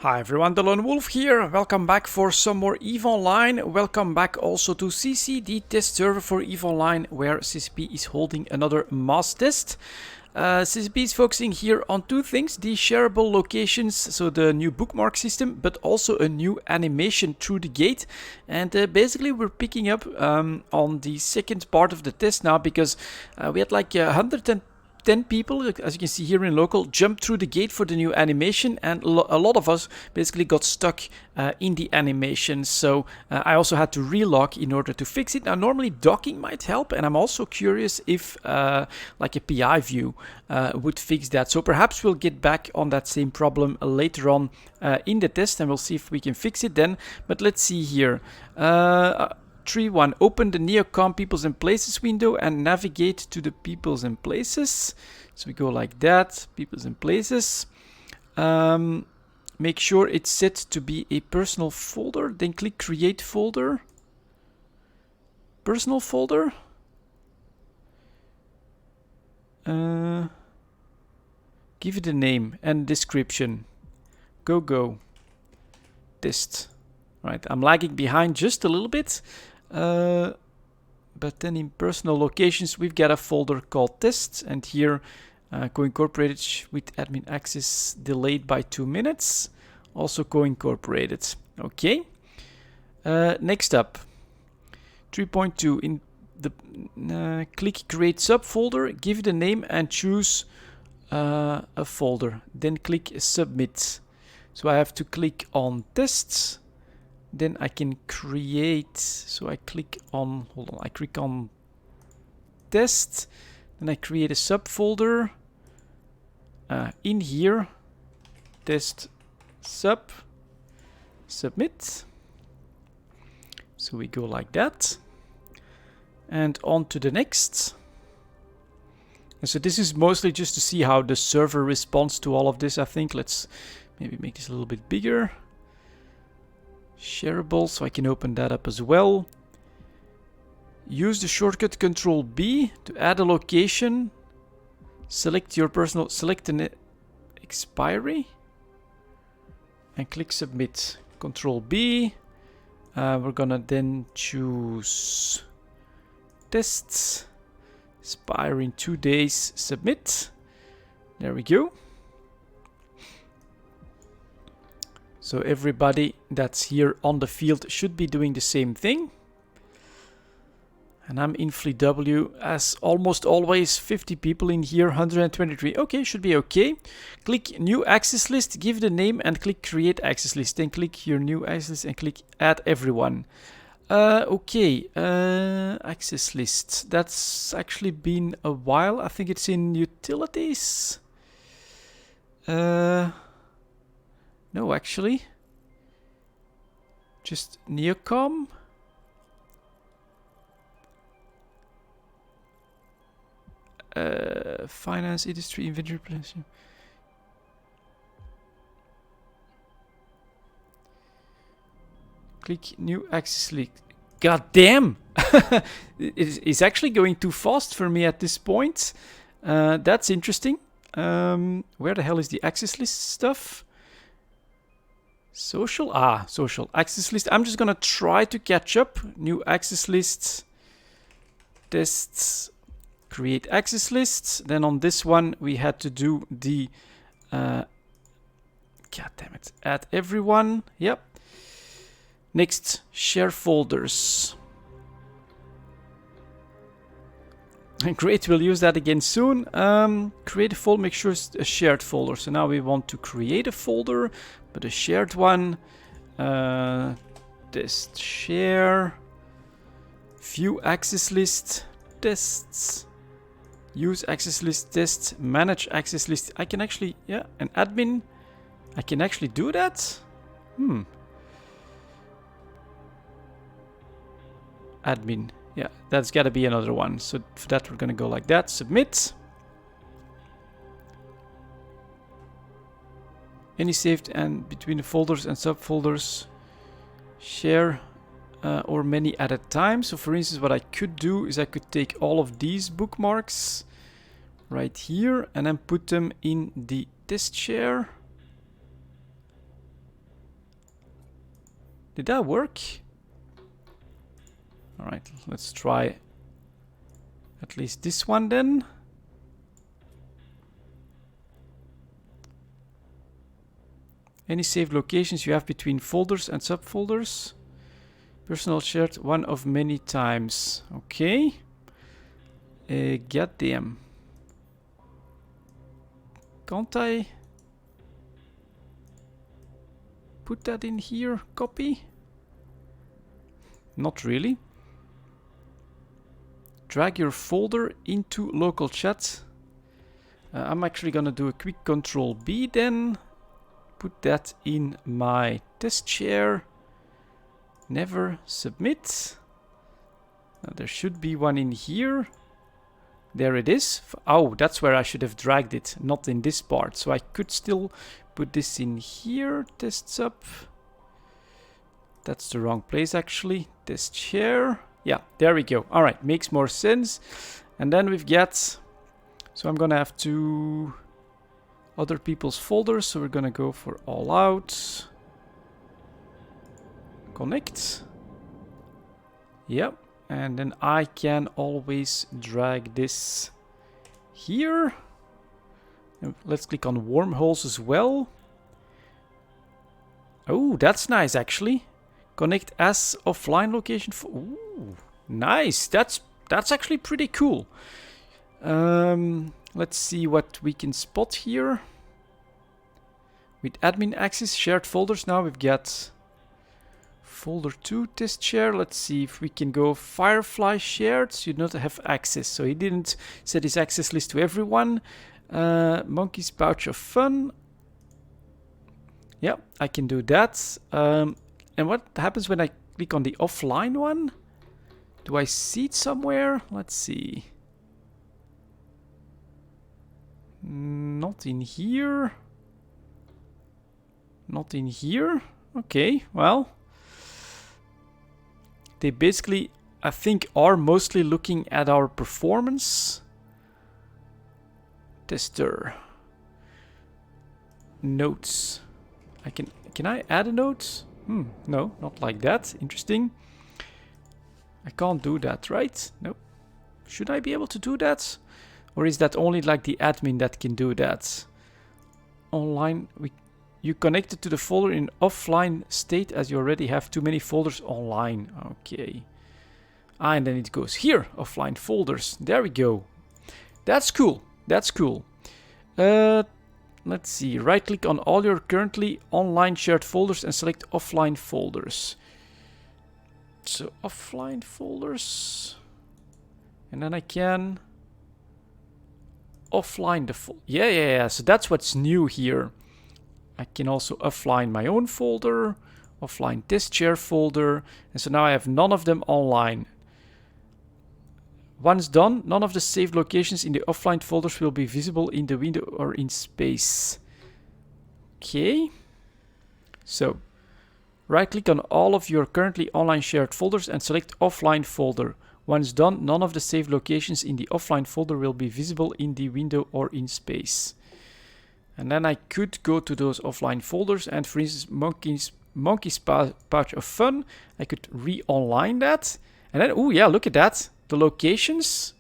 Hi everyone, delonewolf here. Welcome back for some more EVE Online. Welcome back also to SiSi, the test server for EVE Online, where SiSi is holding another mass test. SiSi is focusing here on two things: the shareable locations, so the new bookmark system, but also a new animation through the gate. And basically we're picking up on the second part of the test now, because we had like 110 people, as you can see here in local, jumped through the gate for the new animation, and a lot of us basically got stuck in the animation. So I also had to relock in order to fix it. Now normally docking might help, and I'm also curious if like a PI view would fix that. So perhaps we'll get back on that same problem later on in the test, and we'll see if we can fix it then. But let's see here. 3.1. Open the Neocom Peoples and Places window and navigate to the Peoples and Places. So we go like that, Peoples and Places. Make sure it's set to be a personal folder. Then click Create Folder. Personal folder. Give it a name and description. Go. Test. Right, I'm lagging behind just a little bit. But then in personal locations, we've got a folder called tests, and here co-incorporated with admin access delayed by 2 minutes. Also co-incorporated. Okay. Next up, 3.2. In the click create subfolder, give it a name and choose a folder. Then click submit. So I have to click on tests. Then I can create, so I click on, I click on test, then I create a subfolder in here, test sub, submit. So we go like that, and on to the next. And so this is mostly just to see how the server responds to all of this, I think. Let's maybe make this a little bit bigger. Shareable, so I can open that up as well. Use the shortcut Control B to add a location. Select your personal, select an expiry, and click submit. Control B. We're gonna then choose tests. Expire in 2 days. Submit. There we go. So everybody that's here on the field should be doing the same thing. And I'm in Fleet W, as almost always, 50 people in here, 123. Okay, should be okay. Click new access list, give the name, and click create access list. Then click your new access list and click add everyone. Okay, access list. That's actually been a while. I think it's in utilities. No, actually. Just Neocom. Finance, industry, inventory, planning. Click new access list. God damn! It's actually going too fast for me at this point. That's interesting. Where the hell is the access list stuff? Social? Social. Access list. I'm just gonna try to catch up. New access list. Tests. Create access lists. Then on this one, we had to do the... God damn it. Add everyone. Yep. Next, share folders. Great, we'll use that again soon. Create a folder, make sure it's a shared folder. So now we want to create a folder, but a shared one. Test share. View access list. Tests. Use access list test. Manage access list. I can actually, yeah, an admin. I can actually do that. Admin. Yeah, that's got to be another one. So for that, we're going to go like that. Submit. Any saved and between the folders and subfolders. Share or many at a time. So for instance, what I could do is I could take all of these bookmarks right here and then put them in the test share. Did that work? Alright, let's try at least this one then. Any saved locations you have between folders and subfolders. Personal shared one of many times. Okay. Goddamn. Can't I put that in here? Copy? Not really. Drag your folder into local chat. I'm actually gonna do a quick Control B then. Put that in my test chair. Never submit. There should be one in here. There it is. Oh, that's where I should have dragged it, not in this part. So I could still put this in here. Tests up. That's the wrong place actually. Test chair. Yeah, there we go. All right, makes more sense. And then we've got, so I'm gonna have to other people's folders. So we're gonna go for all out. Connect. Yep. And then I can always drag this here. And let's click on wormholes as well. Oh, that's nice actually. Connect as offline location. Ooh, nice. That's actually pretty cool. Let's see what we can spot here. With admin access, shared folders. Now we've got folder 2 test share. Let's see if we can go Firefly shared. So you don't have access. So he didn't set his access list to everyone. Monkey's pouch of fun. Yeah, I can do that. And what happens when I click on the offline one? Do I see it somewhere? Let's see. Not in here. Not in here. Okay, well. They basically, I think, are mostly looking at our performance. Tester. Notes. Can I add a note? No, not like that. Interesting. I can't do that, right? Nope. Should I be able to do that? Or is that only like the admin that can do that? Online, you connected to the folder in offline state as you already have too many folders online. Okay. And then it goes here, offline folders. There we go. That's cool. That's cool. Let's see. Right click on all your currently online shared folders and select offline folders. So offline folders. And then I can offline the folder. Yeah. So that's what's new here. I can also offline my own folder, offline test share folder. And so now I have none of them online. Once done, none of the saved locations in the offline folders will be visible in the window or in space. Okay. So, right click on all of your currently online shared folders and select offline folder. Once done, none of the saved locations in the offline folder will be visible in the window or in space. And then I could go to those offline folders and, for instance, Monkey's Pouch of Fun, I could re-online that. And then, oh yeah, look at that. The locations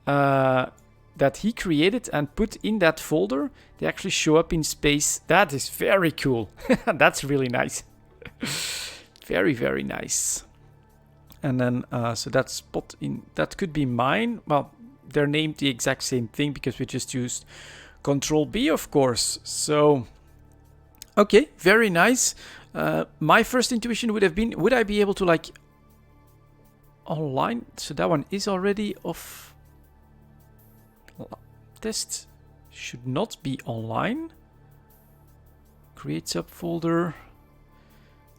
that he created and put in that folder, they actually show up in space. That is very cool. That's really nice. Very, very nice. And then, so that spot in, that could be mine. Well, they're named the exact same thing because we just used Control B, of course. So, okay, very nice. My first intuition would have been, would I be able to like online? So that one is already off. Test should not be online. Create subfolder.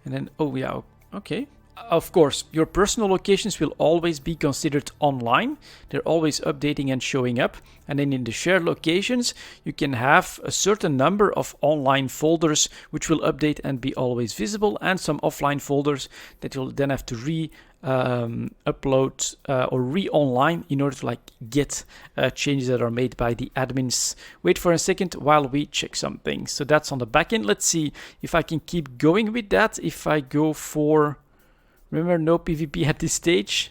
And then, oh yeah, okay. Of course, your personal locations will always be considered online. They're always updating and showing up. And then in the shared locations, you can have a certain number of online folders which will update and be always visible, and some offline folders that you'll then have to upload or re-online in order to like get changes that are made by the admins. Wait for a second while we check something. So that's on the back end. Let's see if I can keep going with that. If I go for, remember, no PvP at this stage.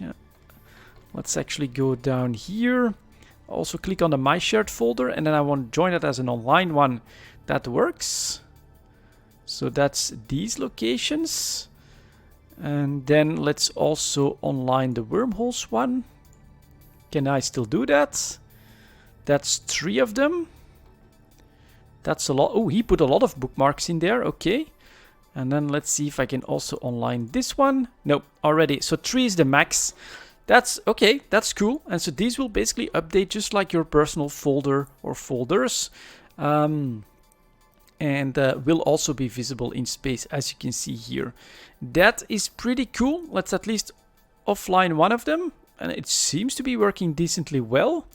Let's actually go down here. Also click on the My Shared folder, and then I want to join it as an online one. That works. So that's these locations. And then let's also online the wormholes one. Can I still do that? That's 3 of them. That's a lot. Oh, he put a lot of bookmarks in there. Okay. And then let's see if I can also online this one. Nope, already. So 3 is the max. That's okay, that's cool. And so these will basically update just like your personal folder or folders. And will also be visible in space, as you can see here. That is pretty cool. Let's at least offline one of them. And it seems to be working decently well.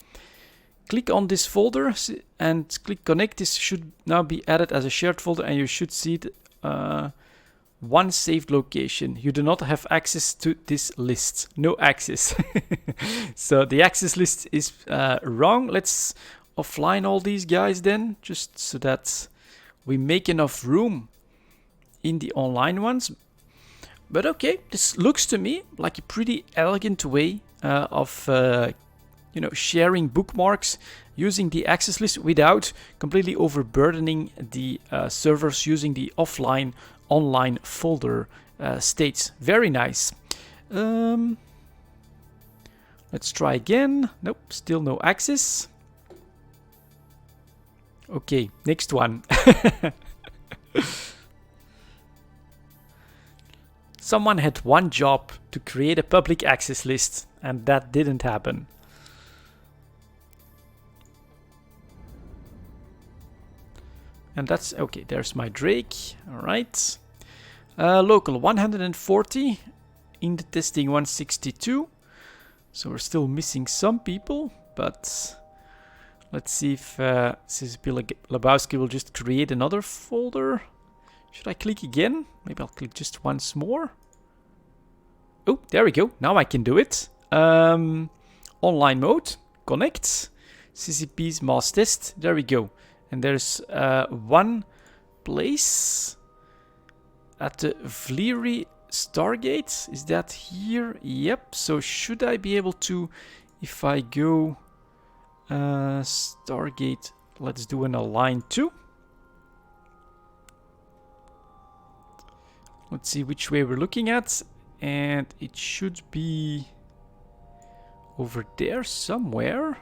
Click on this folder and click connect. This should now be added as a shared folder, and you should see one saved location. You do not have access to this list. No access. So the access list is wrong. Let's offline all these guys then, just so that we make enough room in the online ones. But okay, this looks to me like a pretty elegant way of sharing bookmarks using the access list without completely overburdening the servers using the offline online folder states. Very nice. Let's try again. Nope, still no access. Okay, next one. Someone had one job to create a public access list, and that didn't happen. And that's okay. There's my Drake. All right. Local 140. In the testing 162. So we're still missing some people, but let's see if SiSi Lebowski will just create another folder. Should I click again? Maybe I'll click just once more. Oh, there we go. Now I can do it. Online mode. Connect. CCP's mass test. There we go. And there's one place at the Valkyrie Stargate. Is that here? Yep. So should I be able to, if I go Stargate, let's do an align 2. Let's see which way we're looking at. And it should be over there somewhere.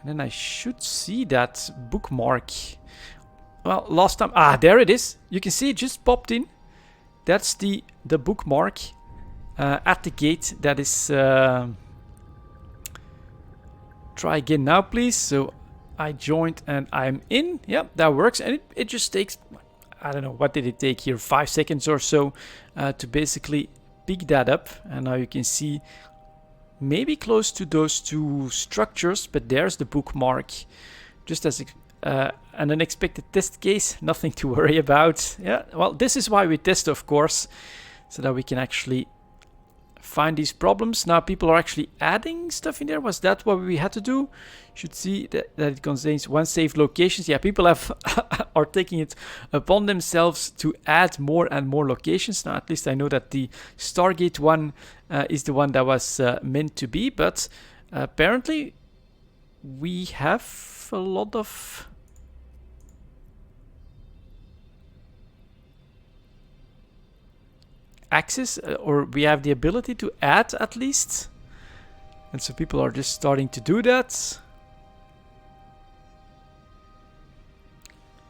And then I should see that bookmark. Well, last time... Ah, there it is. You can see it just popped in. That's the bookmark at the gate. That is... Try again now, please. So I joined and I'm in. Yep, that works. And it just takes... I don't know, what did it take here? 5 seconds or so to basically pick that up. And now you can see maybe close to those 2 structures, but there's the bookmark. Just as an unexpected test case, nothing to worry about. Yeah, well, this is why we test, of course, so that we can actually find these problems. Now people are actually adding stuff in there. Was that what we had to do? Should see that it contains 1 saved locations. Yeah, people have are taking it upon themselves to add more and more locations. Now at least I know that the Stargate one is the one that was meant to be, but apparently we have a lot of access, or we have the ability to add at least, and so people are just starting to do that.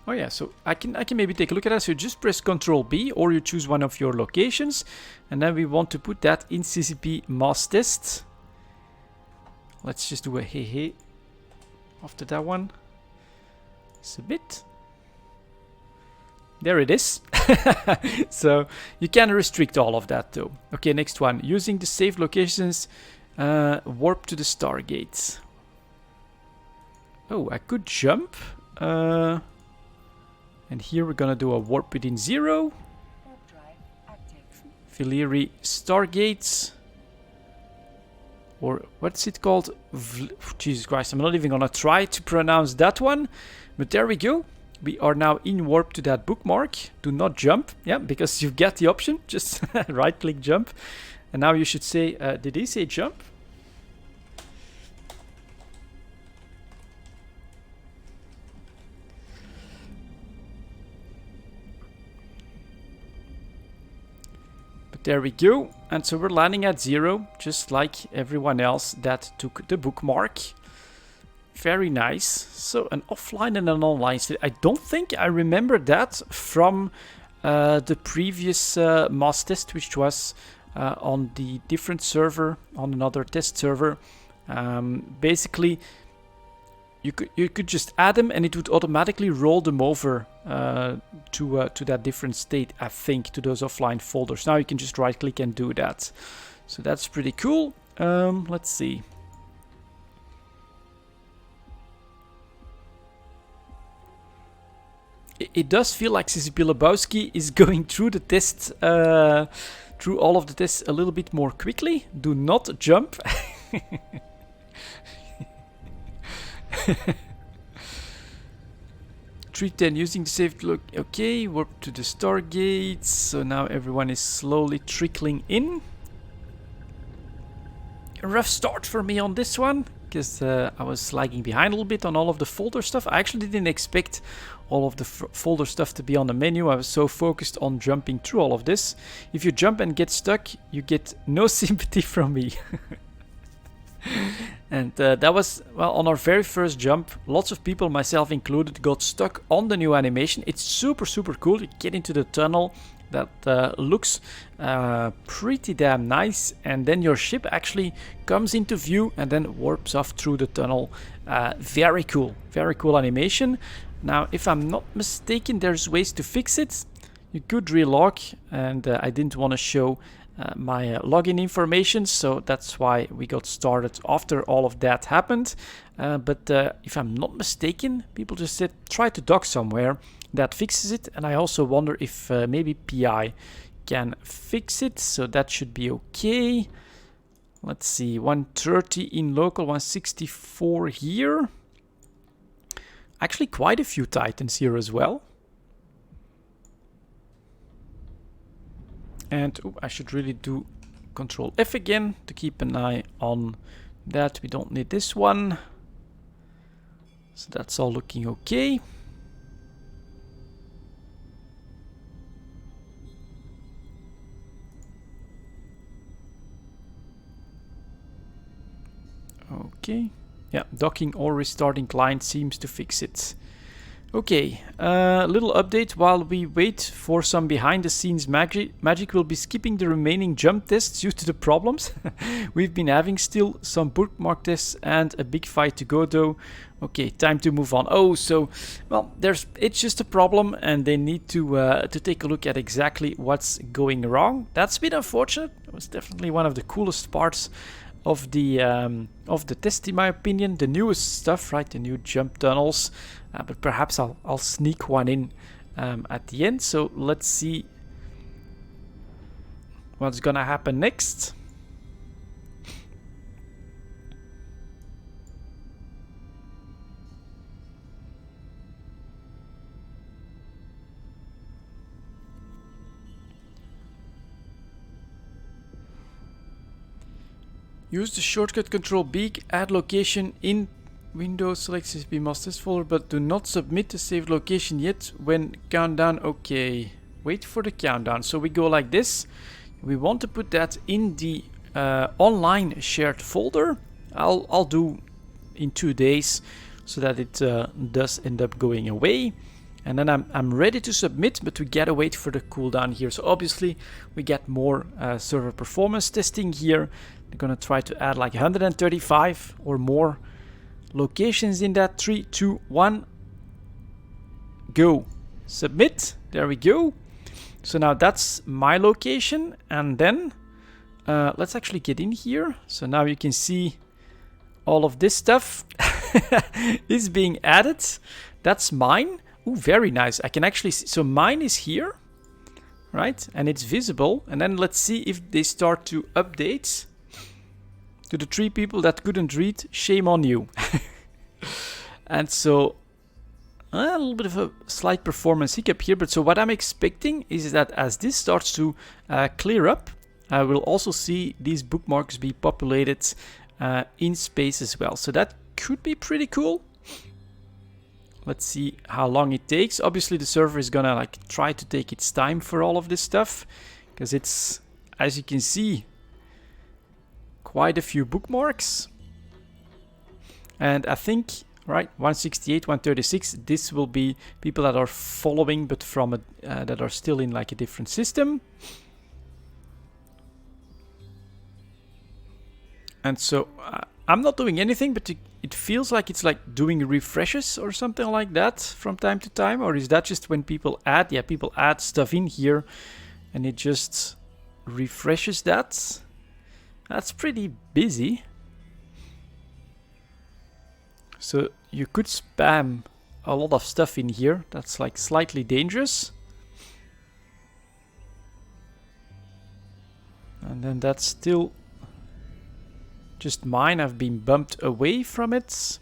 Oh yeah, so I can maybe take a look at that. So just press Ctrl B, or you choose one of your locations, and then we want to put that in CCP mass test. Let's just do a hey after that one. Submit. There it is. So you can restrict all of that though. Okay, next one. Using the saved locations, warp to the Stargate. Oh, I could jump. And here we're gonna do a warp within 0. Valkyrie Stargates. Or what's it called? Jesus Christ, I'm not even gonna try to pronounce that one. But there we go. We are now in warp to that bookmark. Do not jump. Yeah, because you get the option. Just right click jump. And now you should say, did he say jump? There we go, and so we're landing at 0, just like everyone else that took the bookmark. Very nice. So an offline and an online state. I don't think I remember that from the previous mass test, which was on the different server, on another test server. Basically, you could just add them and it would automatically roll them over to that different state, I think, to those offline folders. Now you can just right click and do that. So that's pretty cool. Let's see. It does feel like SiSi Lebowski is going through the test, through all of the tests a little bit more quickly. Do not jump. 310 using the saved look. Okay, warp to the Stargates. So now everyone is slowly trickling in. A rough start for me on this one, because I was lagging behind a little bit on all of the folder stuff. I actually didn't expect all of the folder stuff to be on the menu. I was so focused on jumping through all of this. If you jump and get stuck, you get no sympathy from me. And that was, well, on our very first jump, lots of people, myself included, got stuck on the new animation. It's super, super cool. You get into the tunnel that looks pretty damn nice, and then your ship actually comes into view and then warps off through the tunnel. Very cool animation. Now, if I'm not mistaken, there's ways to fix it. You could relog, and I didn't want to show my login information, so that's why we got started after all of that happened. But if I'm not mistaken, people just said try to dock somewhere. That fixes it, and I also wonder if maybe PI can fix it, so that should be okay. Let's see, 130 in local, 164 here. Actually quite a few Titans here as well. And I should really do Control F again to keep an eye on that. We don't need this one. So that's all looking okay. Okay. Yeah, docking or restarting client seems to fix it. Okay, little update. While we wait for some behind-the-scenes magic will be skipping the remaining jump tests due to the problems. We've been having still some bookmark tests and a big fight to go though. Okay, time to move on. Oh, so, well, it's just a problem and they need to take a look at exactly what's going wrong. That's a bit unfortunate. It was definitely one of the coolest parts of the test, in my opinion. The newest stuff, right? The new jump tunnels. But perhaps I'll sneak one in at the end. So let's see what's gonna happen next. Use the shortcut Control B, add location in Windows, select SiSi mass test folder, but do not submit the saved location yet when countdown. Okay, wait for the countdown. So we go like this. We want to put that in the online shared folder. I'll do in 2 days so that it does end up going away. And then I'm ready to submit, but we gotta wait for the cooldown here. So obviously we get more server performance testing here. We're gonna try to add like 135 or more locations in that. 3, 2, 1, go. Submit. There we go. So now that's my location, and then let's actually get in here. So now you can see all of this stuff is being added. That's mine. Ooh, very nice. I can actually see, so mine is here, right? And it's visible. And then let's see if they start to update. To the 3 people that couldn't read, shame on you. And so a little bit of a slight performance hiccup here, but so what I'm expecting is that as this starts to clear up, we'll also see these bookmarks be populated in space as well. So that could be pretty cool. Let's see how long it takes. Obviously the server is gonna like try to take its time for all of this stuff, because it's, as you can see, quite a few bookmarks. And I think, right, 168, 136, this will be people that are following, but from a, that are still in like a different system. And so I'm not doing anything, but it feels like it's like doing refreshes or something like that from time to time. Or is that just when people add? Yeah, people add stuff in here and it just refreshes that. That's pretty busy. So you could spam a lot of stuff in here. That's like slightly dangerous. And then that's still just mine. I've been bumped away from it.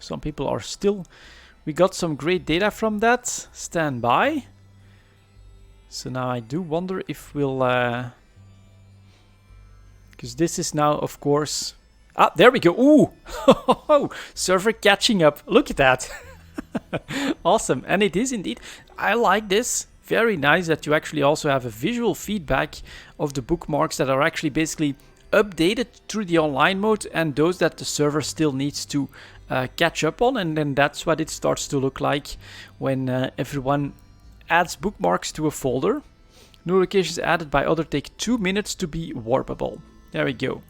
Some people are still... We got some great data from that. Stand by. So now I do wonder if we'll... because this is now, of course... Ah, there we go. Ooh! Server catching up. Look at that. Awesome. And it is indeed. I like this. Very nice that you actually also have a visual feedback of the bookmarks that are actually basically updated through the online mode and those that the server still needs to catch up on. And then that's what it starts to look like when everyone adds bookmarks to a folder. New locations added by other take 2 minutes to be warpable. There we go.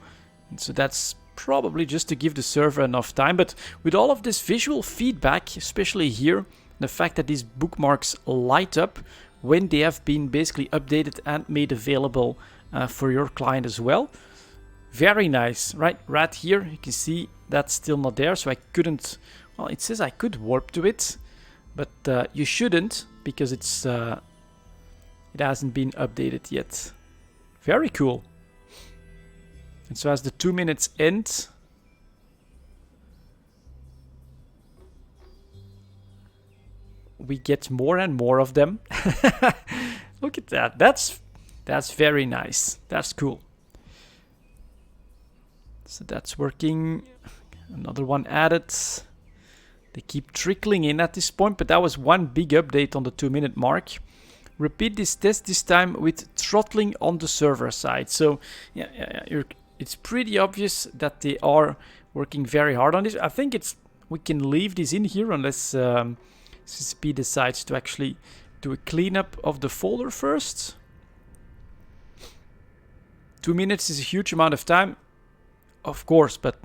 And so that's probably just to give the server enough time. But with all of this visual feedback, especially here, the fact that these bookmarks light up when they have been basically updated and made available for your client as well. Very nice, right? Right here, you can see that's still not there, so I couldn't... Well, it says I could warp to it, but you shouldn't, because it's it hasn't been updated yet. Very cool. And so as the 2 minutes end, we get more and more of them. Look at that. That's very nice. That's cool. So that's working. Another one added. They keep trickling in at this point, but that was one big update on the 2 minute mark. Repeat this test, this time with throttling on the server side. So yeah, it's pretty obvious that they are working very hard on this. I think we can leave this in here unless SiSi decides to actually do a cleanup of the folder first. 2 minutes is a huge amount of time, of course, but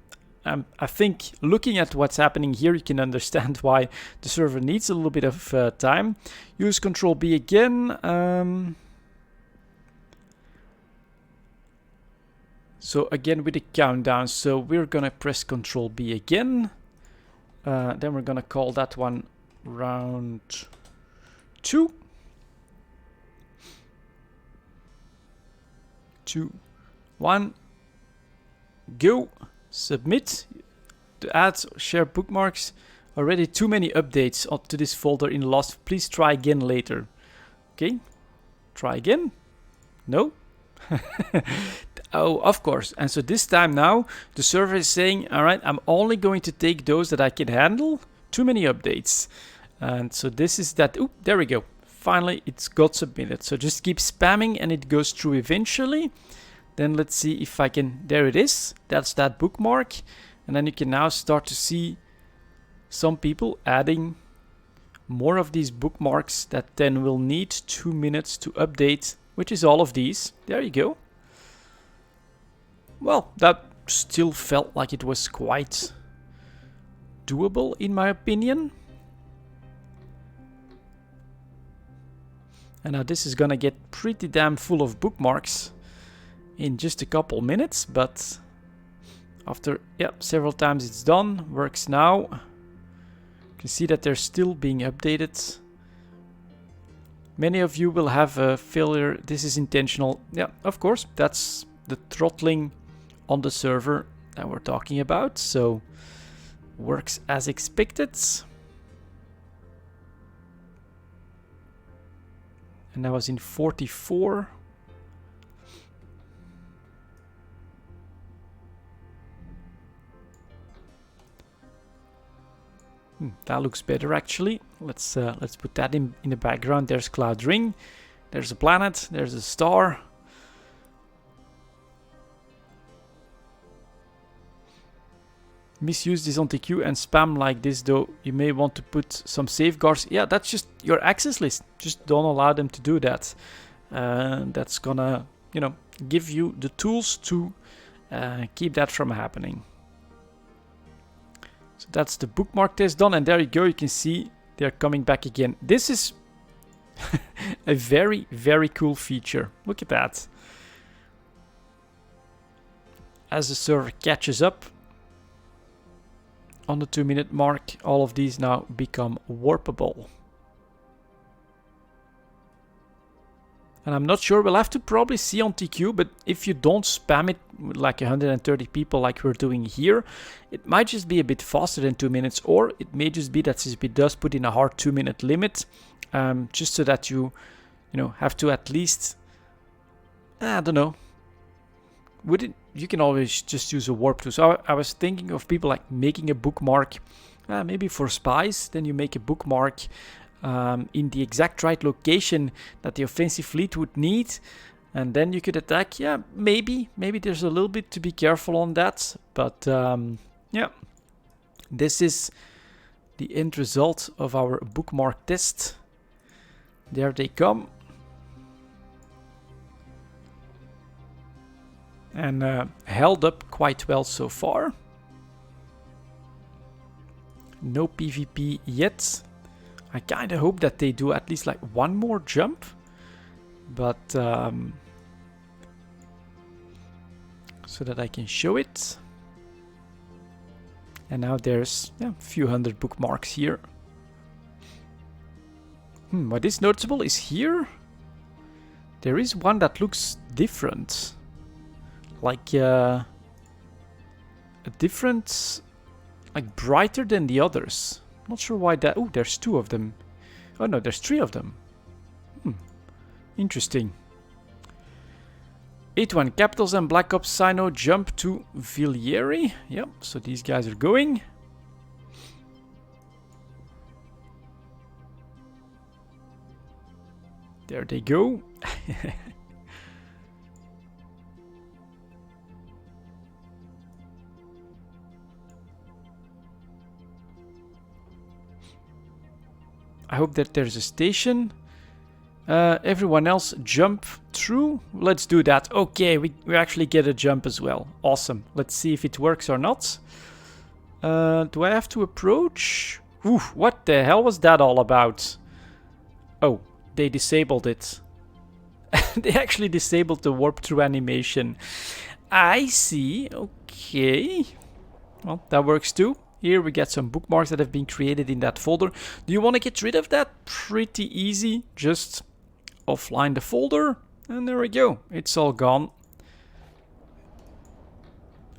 I think looking at what's happening here, you can understand why the server needs a little bit of time. Use Control B again. So again with the countdown, so we're gonna press Control B again. Then we're gonna call that one round 2. 2, 1, go. Submit. To add share bookmarks. Already too many updates to this folder in lost. Please try again later. Okay. Try again. No. Oh, of course. And so this time now, the server is saying, all right, I'm only going to take those that I can handle. Too many updates. And so this is that. Oop, there we go. Finally, it's got submitted. So just keep spamming and it goes through eventually. Then let's see if I can, there it is. That's that bookmark. And then you can now start to see some people adding more of these bookmarks that then will need 2 minutes to update, which is all of these. There you go. Well, that still felt like it was quite doable in my opinion. And now this is gonna get pretty damn full of bookmarks in just a couple minutes, but After, yeah, several times it's done. Works now. You can see that they're still being updated. Many of you will have a failure. This is intentional. Yeah, of course. That's the throttling on the server that we're talking about. So, works as expected. And I was in 44. That looks better actually. Let's put that in the background. There's Cloud Ring. There's a planet. There's a star. Misuse this on TQ and spam like this though. You may want to put some safeguards. Yeah, that's just your access list. Just don't allow them to do that. That's gonna, you know, give you the tools to keep that from happening. So that's the bookmark test done, and there you go. You can see they're coming back again. This is a very, very cool feature. Look at that. As the server catches up on the 2-minute mark, all of these now become warpable. And I'm not sure, we'll have to probably see on TQ, but if you don't spam it with like 130 people like we're doing here, it might just be a bit faster than 2 minutes, or it may just be that SiSi does put in a hard 2-minute limit, just so that you know, have to at least, I don't know, you can always just use a warp tool. So I was thinking of people like making a bookmark, maybe for spies, then you make a bookmark in the exact right location that the offensive fleet would need, and then you could attack. Yeah, maybe there's a little bit to be careful on that, but yeah, this is the end result of our bookmark test. There they come, and held up quite well so far. No PvP yet. I kind of hope that they do at least like one more jump, but so that I can show it. And now there's a few hundred bookmarks here. What is noticeable is here there is one that looks different, like a different, like brighter than the others. Not sure why that. Oh, there's 2 of them. Oh no, there's 3 of them. Interesting. 8-1 Capitals and Black Ops Sino jump to Villieri. Yep, so these guys are going. There they go. I hope that there's a station. Everyone else jump through. Let's do that. Okay, we actually get a jump as well. Awesome. Let's see if it works or not. Do I have to approach? Ooh, what the hell was that all about? Oh, they disabled it. They actually disabled the warp through animation. I see. Okay. Well, that works too. Here we get some bookmarks that have been created in that folder. Do you want to get rid of that? Pretty easy. Just offline the folder, and there we go. It's all gone.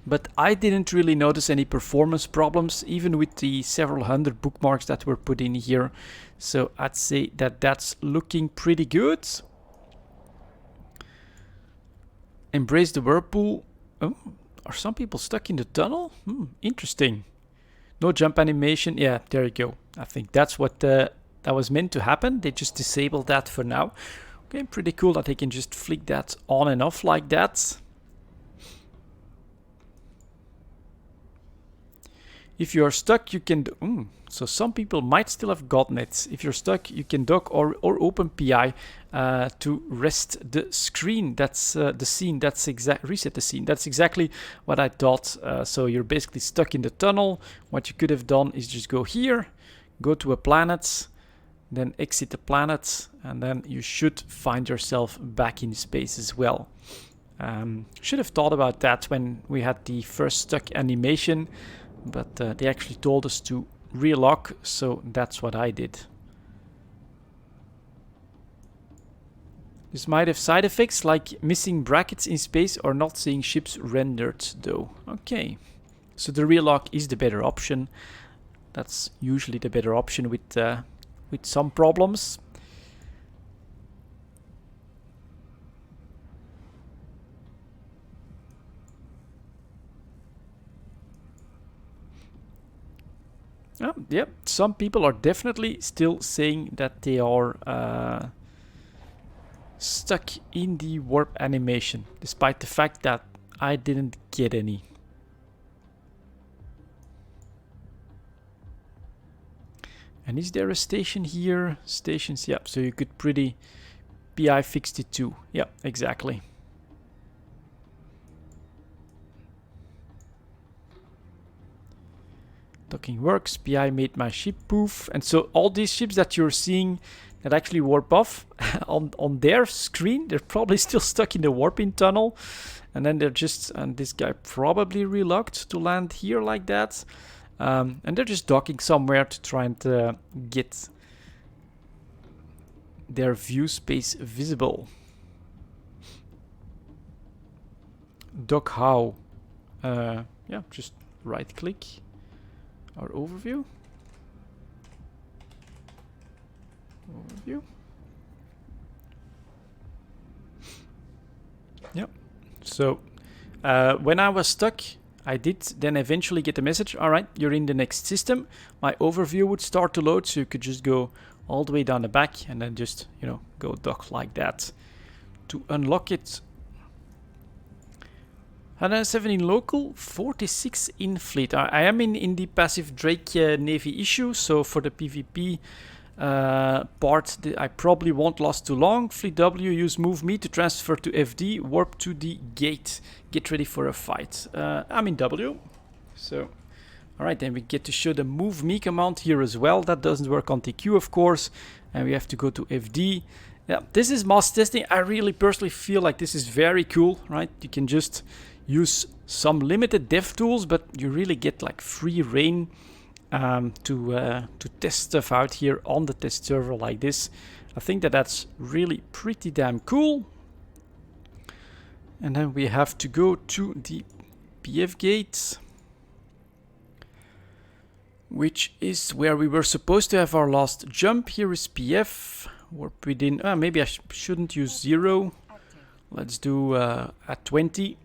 But I didn't really notice any performance problems, even with the several hundred bookmarks that were put in here. So I'd say that that's looking pretty good. Embrace the whirlpool. Oh, are some people stuck in the tunnel? Interesting. No jump animation. Yeah, there you go. I think that's what that was meant to happen. They just disabled that for now. Okay, pretty cool that they can just flick that on and off like that. If you are stuck, you can do... so some people might still have gotten it. If you're stuck, you can dock or open PI to rest the screen. That's the scene. That's reset the scene. That's exactly what I thought. So you're basically stuck in the tunnel. What you could have done is just go here, go to a planet, then exit the planet, and then you should find yourself back in space as well. Should have thought about that when we had the first stuck animation, but they actually told us to relock, so that's what I did. This might have side effects like missing brackets in space or not seeing ships rendered though. Okay, so the relock is the better option. That's usually the better option with some problems. Yep, some people are definitely still saying that they are stuck in the warp animation, despite the fact that I didn't get any. And is there a station here? Stations, yep, so you could pretty PI fixed it too. Yep, exactly. Docking works, PI made my ship poof. And so all these ships that you're seeing that actually warp off on their screen, they're probably still stuck in the warping tunnel. And then they're just, and this guy probably relocked to land here like that. And they're just docking somewhere to try and get their view space visible. Dock how? Yeah, just right click. Our overview. Overview. Yep. So when I was stuck, I did then eventually get the message, all right, you're in the next system. My overview would start to load, so you could just go all the way down the back and then just, you know, go dock like that to unlock it. 107 in local, 46 in fleet. I am in the passive Drake Navy issue, so for the PvP part, I probably won't last too long. Fleet W, use move me to transfer to FD, warp to the gate. Get ready for a fight. I'm in W, so alright, then we get to show the move me command here as well. That doesn't work on TQ, of course, and we have to go to FD. Yeah, this is mass testing. I really personally feel like this is very cool, right? You can just use some limited dev tools, but you really get like free reign to test stuff out here on the test server like this. I think that that's really pretty damn cool. And then we have to go to the PF gate, which is where we were supposed to have our last jump. Here is PF. Warp within. Maybe I shouldn't use 0. Let's do at 20.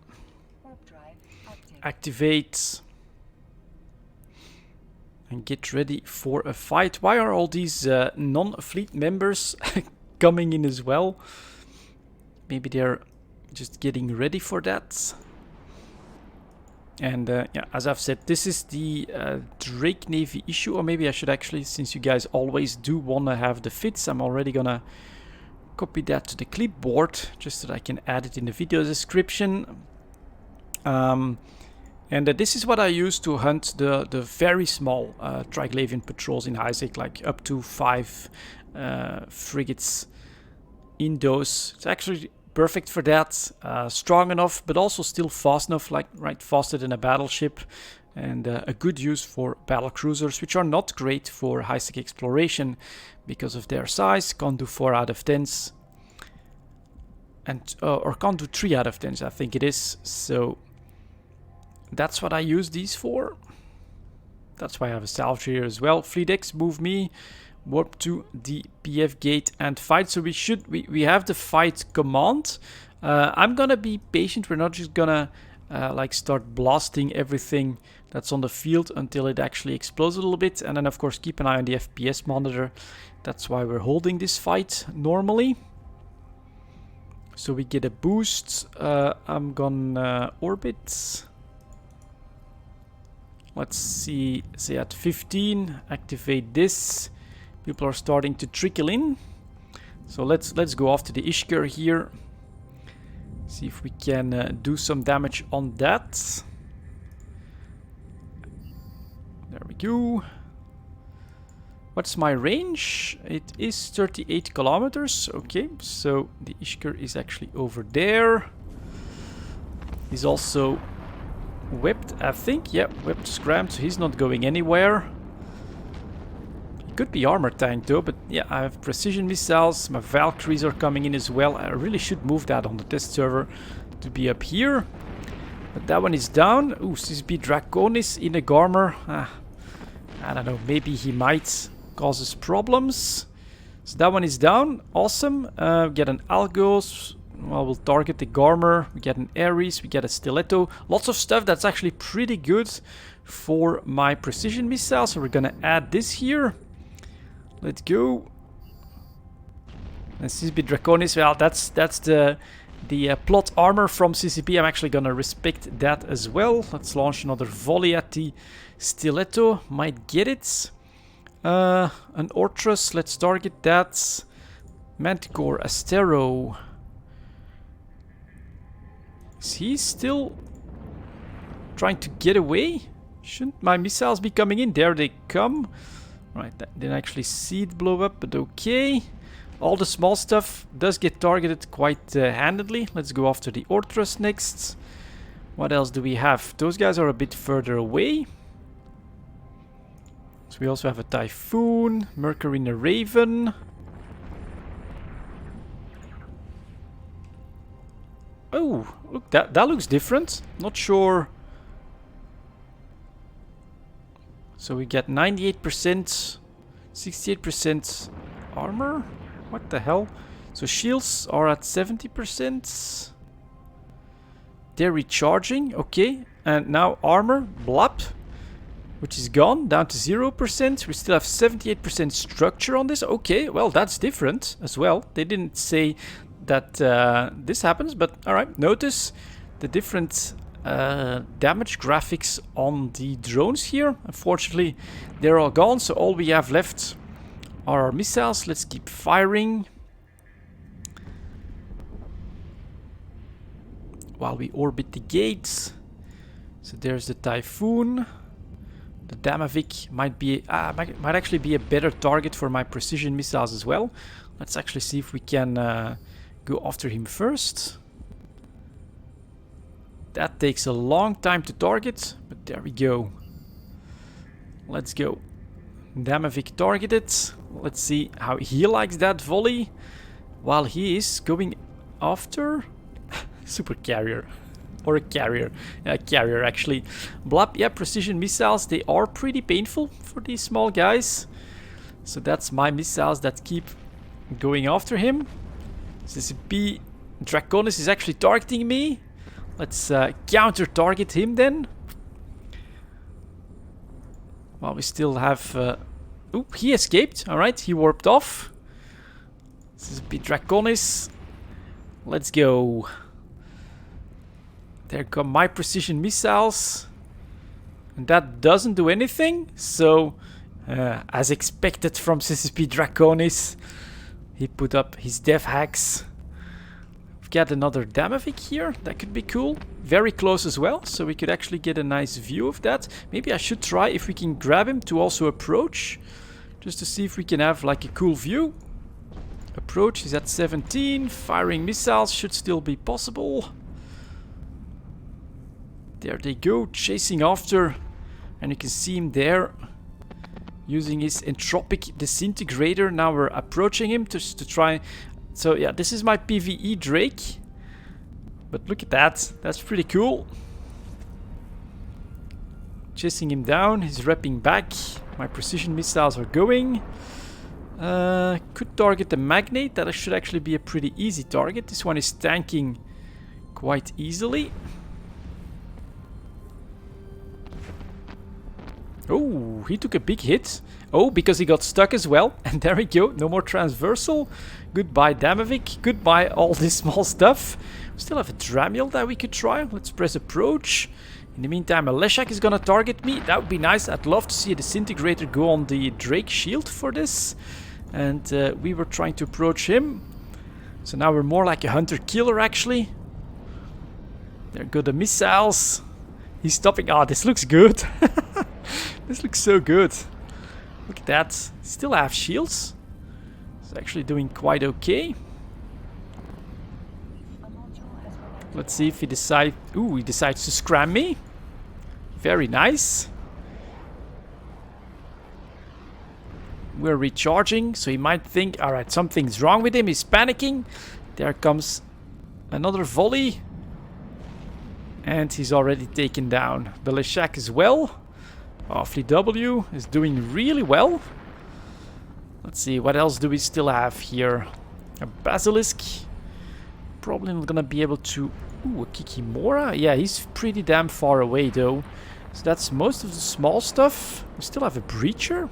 Activate. And get ready for a fight. Why are all these non-fleet members coming in as well? Maybe they're just getting ready for that. And yeah, as I've said, this is the Drake Navy issue, or maybe I should actually, since you guys always do want to have the fits, I'm already gonna copy that to the clipboard just so that I can add it in the video description. And this is what I use to hunt the very small Triglavian patrols in Isaac, like up to 5 frigates in those. It's actually perfect for that, strong enough, but also still fast enough, like right faster than a battleship, and a good use for battle cruisers, which are not great for high-sec exploration because of their size. Can't do 4 out of 10s, and or can't do 3 out of 10s, I think it is. So that's what I use these for. That's why I have a salvage here as well. Fleet X, move me. Warp to the PF gate and fight. So we have the fight command. I'm gonna be patient. We're not just gonna like start blasting everything that's on the field until it actually explodes a little bit. And then of course keep an eye on the FPS monitor. That's why we're holding this fight normally. So we get a boost. I'm gonna orbit. Let's see, say at 15, activate this. People are starting to trickle in. So let's go after the Ishkar here. See if we can do some damage on that. There we go. What's my range? It is 38 kilometers. Okay, so the Ishkar is actually over there. He's also whipped, I think. Yeah, whipped, scrammed, so he's not going anywhere. He could be armor tank though, but yeah, I have precision missiles. My Valkyries are coming in as well. I really should move that on the test server to be up here. But that one is down. Ooh, SiSi Draconis in a Garmer. I don't know, maybe he might cause us problems. So that one is down. Awesome. Get an Algos. Well, we'll target the Garmer. We get an Ares. We get a Stiletto. Lots of stuff that's actually pretty good for my precision missile. So we're gonna add this here. Let's go. And SiSi Draconis. Well, that's the plot armor from CCP. I'm actually gonna respect that as well. Let's launch another volley at the Stiletto. Might get it. An Ortrus. Let's target that. Manticore, Astero. Is he still trying to get away? Shouldn't my missiles be coming in? There they come. Right, that didn't actually see it blow up, but okay. All the small stuff does get targeted quite handedly. Let's go after the Ortrus next. What else do we have? Those guys are a bit further away. So we also have a Typhoon, Mercury and a Raven. Oh, look, that looks different. Not sure. So we get 98%, 68% armor. What the hell? So shields are at 70%. They're recharging, okay. And now armor, blap, which is gone, down to 0%. We still have 78% structure on this. Okay, well, that's different as well. They didn't say that this happens, but alright. Notice the different damage graphics on the drones here. Unfortunately, they're all gone, so all we have left are our missiles. Let's keep firing while we orbit the gates. So there's the Typhoon. The Damavik might might actually be a better target for my precision missiles as well. Let's actually see if we can go after him first. That takes a long time to target, but there we go. Let's go. Damavik targeted. Let's see how he likes that volley while he is going after super carrier. Or a carrier. A carrier, actually. Blap, yeah, precision missiles. They are pretty painful for these small guys. So that's my missiles that keep going after him. SiSi Draconis is actually targeting me. Let's counter-target him then. While we still have... Oop, he escaped. Alright, he warped off. SiSi Draconis. Let's go. There come my precision missiles. And that doesn't do anything. So, as expected from SiSi Draconis, he put up his dev hacks. We've got another Damavik here. That could be cool. Very close as well. So we could actually get a nice view of that. Maybe I should try if we can grab him to also approach. Just to see if we can have like a cool view. Approach is at 17. Firing missiles should still be possible. There they go, chasing after, and you can see him there using his entropic disintegrator. Now we're approaching him to try. So yeah, this is my PvE Drake, but look at that, that's pretty cool. Chasing him down, he's repping back. My precision missiles are going. Could target the Magnate. That should actually be a pretty easy target. This one is tanking quite easily. Oh, he took a big hit. Oh, because he got stuck as well. And there we go. No more transversal. Goodbye, Damavik. Goodbye, all this small stuff. We still have a Dramiel that we could try. Let's press approach. In the meantime, a Leshak is gonna target me. That would be nice. I'd love to see a disintegrator go on the Drake shield for this. And we were trying to approach him. So now we're more like a hunter-killer, actually. There go the missiles. He's stopping. Ah, this looks good. This looks so good. Look at that. Still have shields. It's actually doing quite okay. Let's see if he decides... Ooh, he decides to scram me. Very nice. We're recharging, so he might think, alright, something's wrong with him. He's panicking. There comes another volley. And he's already taken down. Ballistic as well. Awfully W is doing really well. Let's see, what else do we still have here? A Basilisk. Probably not gonna be able to... Ooh, a Kikimora? Yeah, he's pretty damn far away though. So that's most of the small stuff. We still have a Breacher.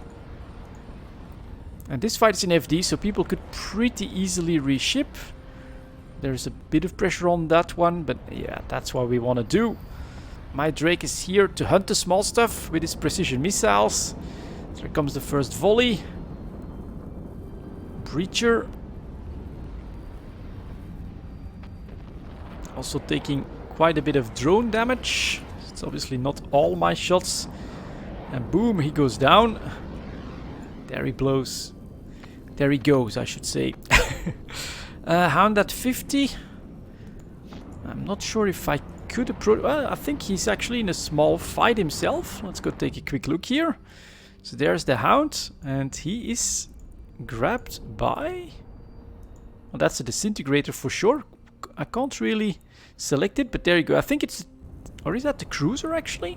And this fight is in FD, so people could pretty easily reship. There's a bit of pressure on that one, but yeah, that's what we want to do. My Drake is here to hunt the small stuff with his precision missiles. There comes the first volley. Breacher. Also taking quite a bit of drone damage. It's obviously not all my shots. And boom, he goes down. There he blows. There he goes, I should say. Hound at 50. I'm not sure if I could approach... Well, I think he's actually in a small fight himself. Let's go take a quick look here. So there's the Hound. And he is grabbed by... Well, that's a disintegrator for sure. I can't really select it, but there you go. I think it's... Or is that the cruiser actually?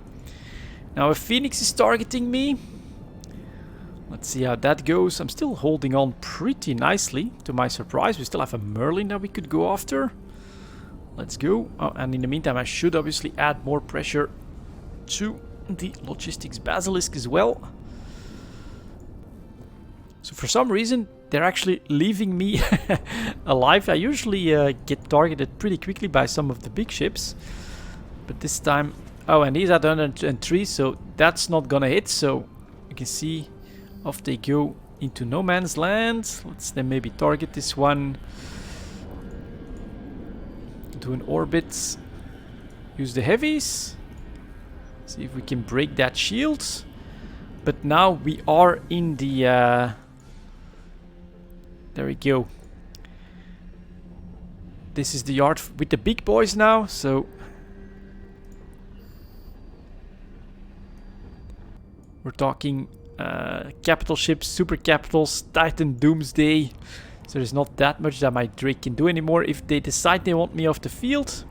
Now a Phoenix is targeting me. Let's see how that goes. I'm still holding on pretty nicely, to my surprise. We still have a Merlin that we could go after. Let's go. Oh, and in the meantime, I should obviously add more pressure to the Logistics Basilisk as well. So for some reason, they're actually leaving me alive. I usually get targeted pretty quickly by some of the big ships. But this time... Oh, and he's at 103, so that's not gonna hit. So you can see... Off they go into no man's land. Let's then maybe target this one. Do an orbit. Use the heavies. See if we can break that shield. But now we are in the... There we go. This is the yard with the big boys now, so... We're talking... capital ships, super capitals, Titan Doomsday. So there's not that much that my Drake can do anymore. If they decide they want me off the field,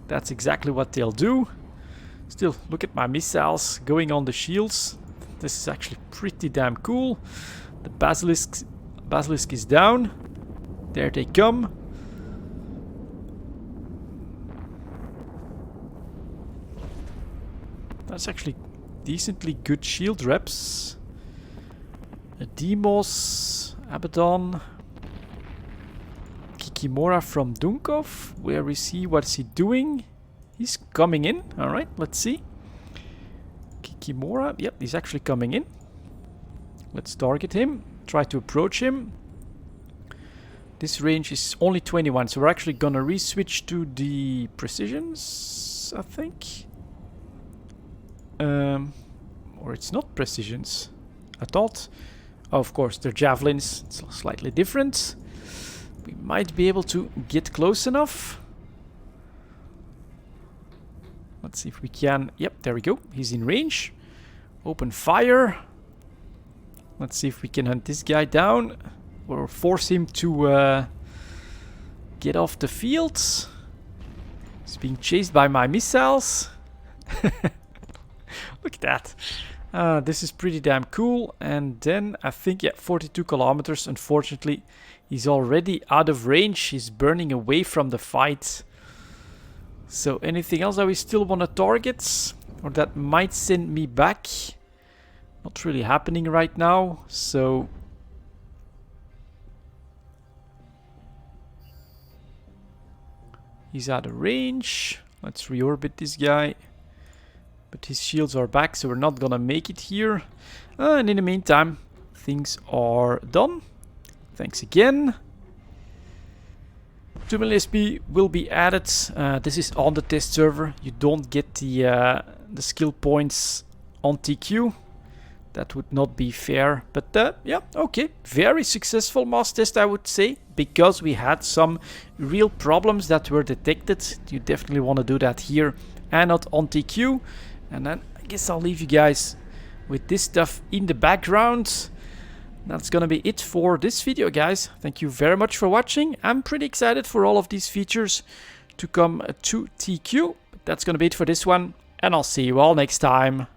that's exactly what they'll do. Still, look at my missiles going on the shields. This is actually pretty damn cool. The Basilisk is down. There they come. That's actually decently good shield reps. A Demos, Abaddon, Kikimora from Dunkov, where we see what's he doing. He's coming in. Alright, let's see. Kikimora, yep, he's actually coming in. Let's target him, try to approach him. This range is only 21, so we're actually gonna re-switch to the precisions, I think. Or it's not precisions. I thought... Oh, of course, they're javelins. It's slightly different. We might be able to get close enough. Let's see if we can... Yep, there we go. He's in range. Open fire. Let's see if we can hunt this guy down. Or force him to get off the field. He's being chased by my missiles. Look at that. This is pretty damn cool. And then I think, yeah, 42 kilometers. Unfortunately, he's already out of range. He's burning away from the fight. So anything else that we still want to target? Or that might send me back? Not really happening right now. So... He's out of range. Let's reorbit this guy. But his shields are back, so we're not gonna make it here. And in the meantime, things are done. Thanks again. 2 million SP will be added. This is on the test server. You don't get the skill points on TQ. That would not be fair, but yeah, okay. Very successful mass test, I would say, because we had some real problems that were detected. You definitely want to do that here and not on TQ. And then I guess I'll leave you guys with this stuff in the background. That's gonna be it for this video, guys. Thank you very much for watching. I'm pretty excited for all of these features to come to TQ. But that's gonna be it for this one, and I'll see you all next time.